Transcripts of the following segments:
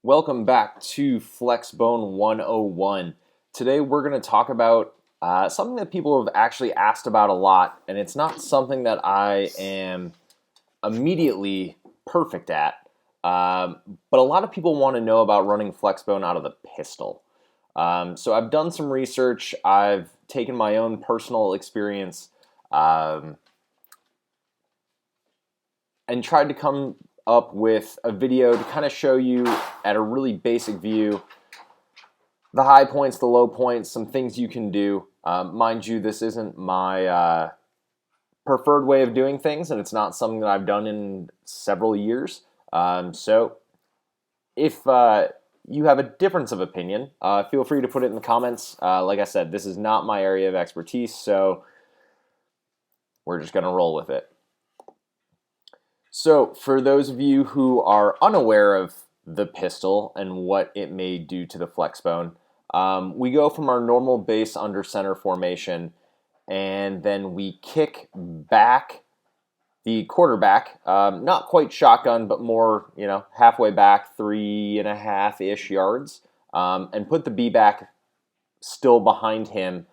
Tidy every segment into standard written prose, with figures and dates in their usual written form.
Welcome back to Flexbone 101. Today we're going to talk about something that people have actually asked about a lot, and it's not something that I am immediately perfect at, but a lot of people want to know about running Flexbone out of the pistol. So I've done some research, I've taken my own personal experience, and tried to come up with a video to kind of show you at a really basic view the high points, the low points, some things you can do. Mind you, this isn't my preferred way of doing things, and it's not something that I've done in several years. So if you have a difference of opinion, feel free to put it in the comments. Like I said, this is not my area of expertise, so we're just going to roll with it. So for those of you who are unaware of the pistol and what it may do to the Flexbone, we go from our normal base under center formation, and then we kick back the quarterback, not quite shotgun, but more, halfway back, 3.5-ish yards, and put the B back still behind him.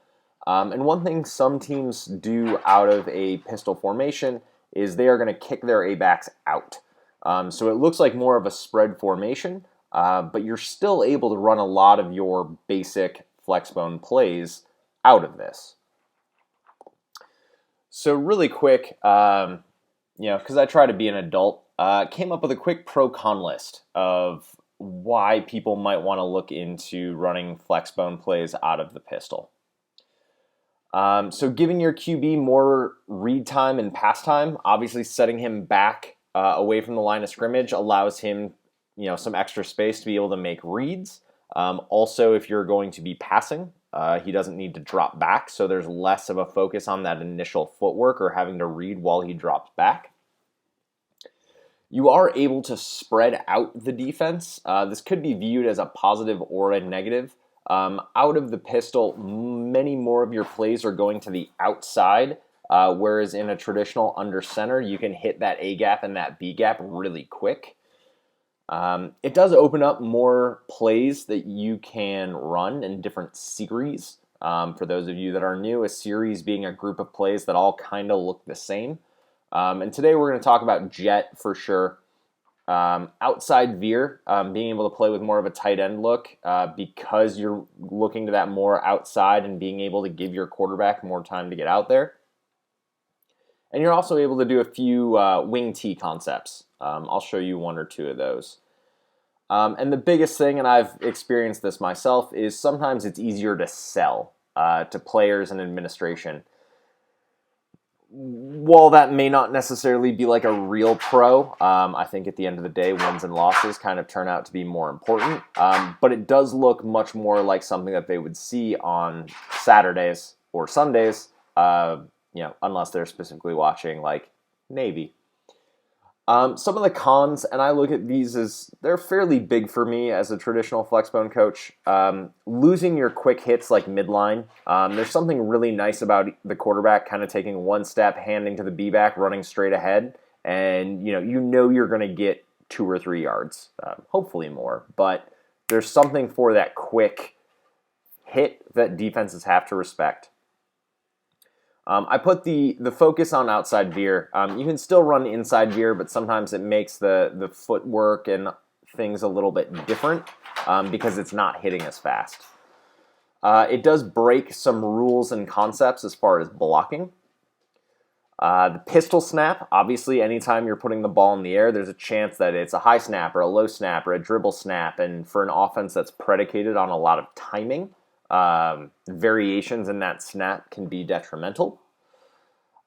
And one thing some teams do out of a pistol formation is they are going to kick their A-backs out. So it looks like more of a spread formation, but you're still able to run a lot of your basic Flexbone plays out of this. So really quick, because I try to be an adult, came up with a quick pro-con list of why people might want to look into running Flexbone plays out of the pistol. So giving your QB more read time and pass time, obviously setting him back away from the line of scrimmage allows him, some extra space to be able to make reads. Also, if you're going to be passing, he doesn't need to drop back, so there's less of a focus on that initial footwork or having to read while he drops back. You are able to spread out the defense. This could be viewed as a positive or a negative. Out of the pistol, many more of your plays are going to the outside, whereas in a traditional under center, you can hit that A gap and that B gap really quick. It does open up more plays that you can run in different series. For those of you that are new, a series being a group of plays that all kind of look the same. And today we're going to talk about jet for sure. Outside veer, being able to play with more of a tight end look because you're looking to that more outside and being able to give your quarterback more time to get out there. And you're also able to do a few wing tee concepts. I'll show you one or two of those. And the biggest thing, and I've experienced this myself, is sometimes it's easier to sell to players and administration. While that may not necessarily be like a real pro, I think at the end of the day, wins and losses kind of turn out to be more important. But it does look much more like something that they would see on Saturdays or Sundays, unless they're specifically watching like Navy. Some of the cons, and I look at these as they're fairly big for me as a traditional Flexbone coach. Losing your quick hits like midline. There's something really nice about the quarterback kind of taking one step, handing to the B-back, running straight ahead, and you're going to get 2 or 3 yards, hopefully more. But there's something for that quick hit that defenses have to respect. I put the focus on outside veer. You can still run inside veer, but sometimes it makes the footwork and things a little bit different because it's not hitting as fast. It does break some rules and concepts as far as blocking. The pistol snap, obviously anytime you're putting the ball in the air, there's a chance that it's a high snap or a low snap or a dribble snap, and for an offense that's predicated on a lot of timing, variations in that snap can be detrimental.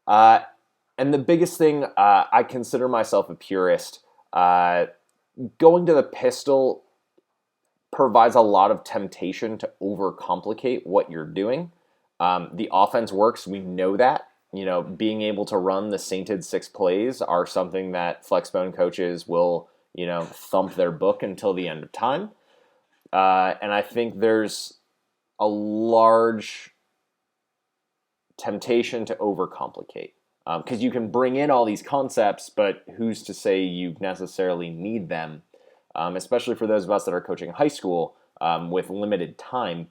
And the biggest thing, I consider myself a purist. Going to the pistol provides a lot of temptation to overcomplicate what you're doing. The offense works, we know that. Being able to run the sainted 6 plays are something that Flexbone coaches will, thump their book until the end of time. And I think there's a large temptation to overcomplicate because you can bring in all these concepts, but who's to say you necessarily need them especially for those of us that are coaching high school with limited time.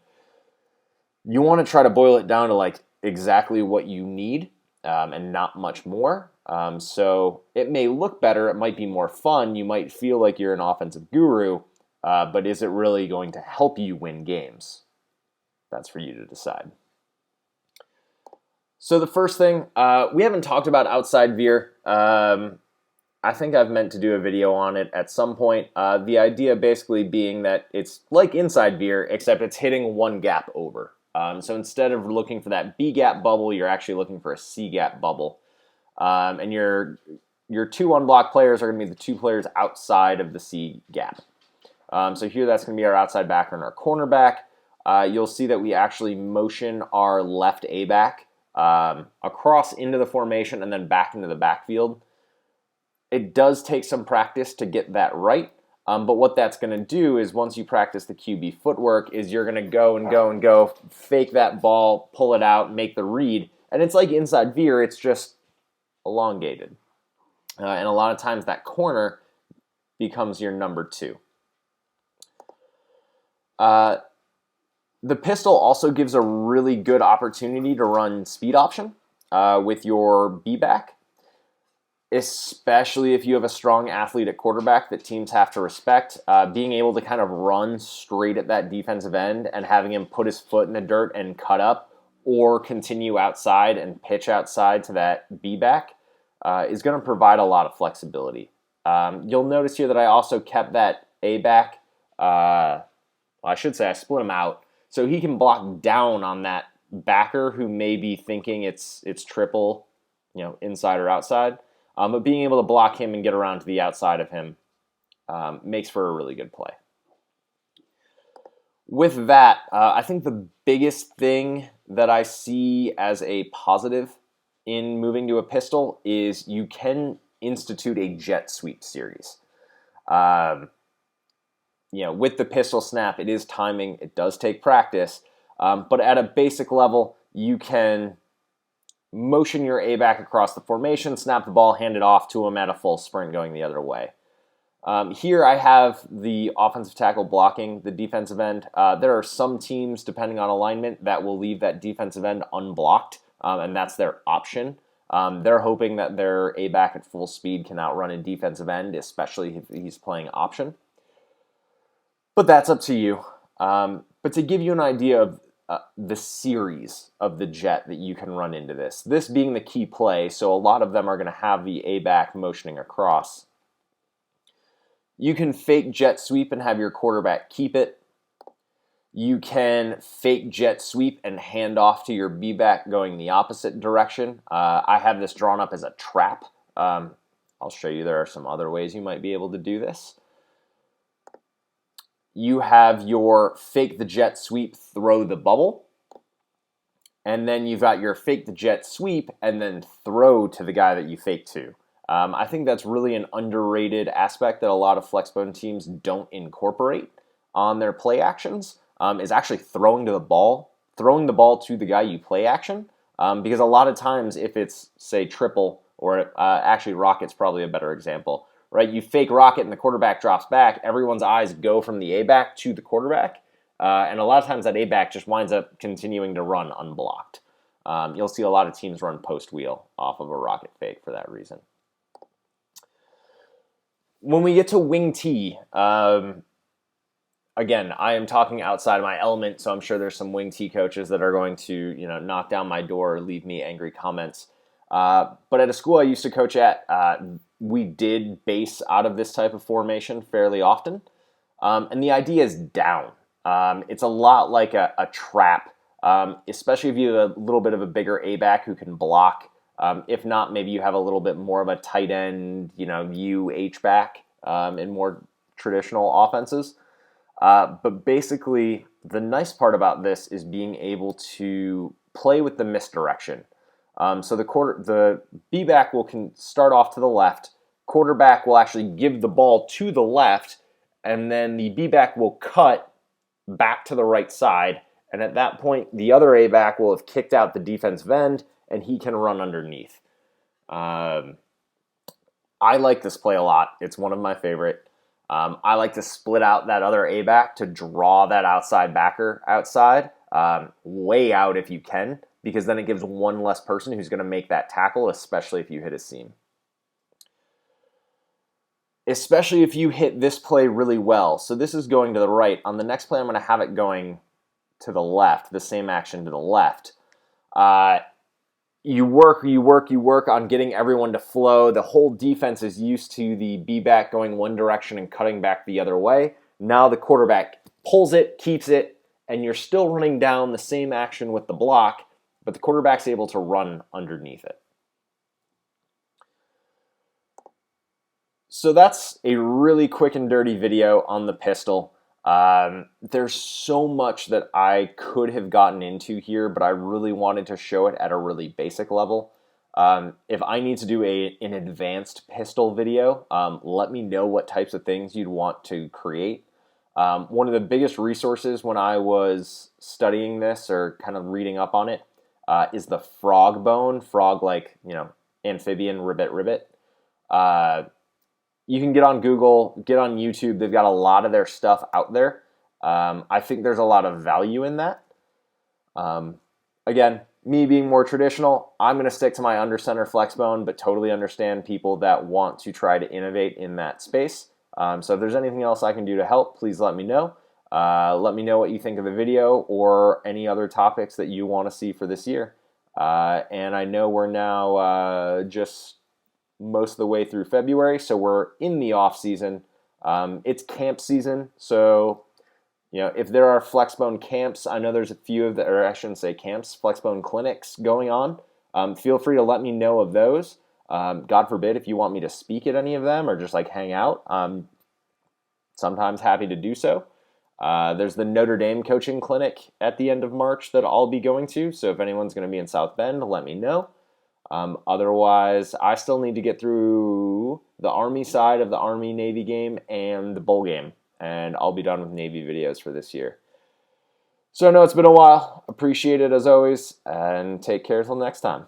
You want to try to boil it down to like exactly what you need and not much more. So it may look better. It might be more fun. You might feel like you're an offensive guru, but is it really going to help you win games? That's for you to decide. So the first thing, we haven't talked about outside veer. I think I've meant to do a video on it at some point. The idea basically being that it's like inside veer, except it's hitting one gap over. So instead of looking for that B gap bubble, you're actually looking for a C gap bubble. And your two unblocked players are going to be the two players outside of the C gap. So here that's going to be our outside backer and our cornerback. You'll see that we actually motion our left A back across into the formation and then back into the backfield. It does take some practice to get that right. But what that's going to do is once you practice the QB footwork is you're going to go and go and go, fake that ball, pull it out, make the read. And it's like inside veer, it's just elongated. And a lot of times that corner becomes your number two. The pistol also gives a really good opportunity to run speed option with your B-back, especially if you have a strong athlete at quarterback that teams have to respect. Being able to kind of run straight at that defensive end and having him put his foot in the dirt and cut up or continue outside and pitch outside to that B-back is going to provide a lot of flexibility. You'll notice here that I also kept that A-back, I should say I split him out, so he can block down on that backer who may be thinking it's triple, inside or outside. But being able to block him and get around to the outside of him makes for a really good play. With that, I think the biggest thing that I see as a positive in moving to a pistol is you can institute a jet sweep series. With the pistol snap, it is timing. It does take practice. But at a basic level, you can motion your A-back across the formation, snap the ball, hand it off to him at a full sprint going the other way. Here I have the offensive tackle blocking the defensive end. There are some teams, depending on alignment, that will leave that defensive end unblocked, and that's their option. They're hoping that their A-back at full speed can outrun a defensive end, especially if he's playing option. But that's up to you. But to give you an idea of the series of the jet that you can run into this being the key play, so a lot of them are going to have the A-back motioning across. You can fake jet sweep and have your quarterback keep it. You can fake jet sweep and hand off to your B-back going the opposite direction. I have this drawn up as a trap. I'll show you there are some other ways you might be able to do this. You have your fake the jet sweep, throw the bubble. And then you've got your fake the jet sweep and then throw to the guy that you fake to. I think that's really an underrated aspect that a lot of Flexbone teams don't incorporate on their play actions, is actually throwing the ball to the guy you play action. Because a lot of times if it's, say, triple, or actually Rocket's probably a better example, right? You fake rocket and the quarterback drops back, everyone's eyes go from the A-back to the quarterback, and a lot of times that A-back just winds up continuing to run unblocked. You'll see a lot of teams run post-wheel off of a rocket fake for that reason. When we get to wing T, again, I am talking outside of my element, so I'm sure there's some wing T coaches that are going to, knock down my door or leave me angry comments. But at a school I used to coach at, we did base out of this type of formation fairly often. And the idea is down. It's a lot like a trap, especially if you have a little bit of a bigger A-back who can block. If not, maybe you have a little bit more of a tight end, U H-back in more traditional offenses. But basically, the nice part about this is being able to play with the misdirection. So the B-back can start off to the left. Quarterback will actually give the ball to the left, and then the B-back will cut back to the right side. And at that point, the other A-back will have kicked out the defensive end, and he can run underneath. I like this play a lot. It's one of my favorite. I like to split out that other A-back to draw that outside backer outside, way out if you can, because then it gives one less person who's going to make that tackle, especially if you hit a seam. Especially if you hit this play really well. So this is going to the right. On the next play, I'm going to have it going to the left, the same action to the left. You work on getting everyone to flow. The whole defense is used to the B-back going one direction and cutting back the other way. Now the quarterback pulls it, keeps it, and you're still running down the same action with the block, but the quarterback's able to run underneath it. So that's a really quick and dirty video on the pistol. There's so much that I could have gotten into here, but I really wanted to show it at a really basic level. If I need to do an advanced pistol video, let me know what types of things you'd want to create. One of the biggest resources when I was studying this or kind of reading up on it is the Frogbone, frog like, amphibian, ribbit. You can get on Google, get on YouTube. They've got a lot of their stuff out there. I think there's a lot of value in that. Again, me being more traditional, I'm going to stick to my under center Flexbone, but totally understand people that want to try to innovate in that space. So if there's anything else I can do to help, please let me know. Let me know what you think of the video or any other topics that you want to see for this year. And I know we're now just most of the way through February, so we're in the off season. It's camp season, so if there are Flexbone camps, I know there's a few of the, or I shouldn't say camps, Flexbone clinics going on. Feel free to let me know of those. God forbid if you want me to speak at any of them or just like hang out. Sometimes happy to do so. There's the Notre Dame coaching clinic at the end of March that I'll be going to, so if anyone's going to be in South Bend, let me know. Otherwise, I still need to get through the Army side of the Army-Navy game and the bowl game, and I'll be done with Navy videos for this year. So I know it's been a while. Appreciate it as always, and take care till next time.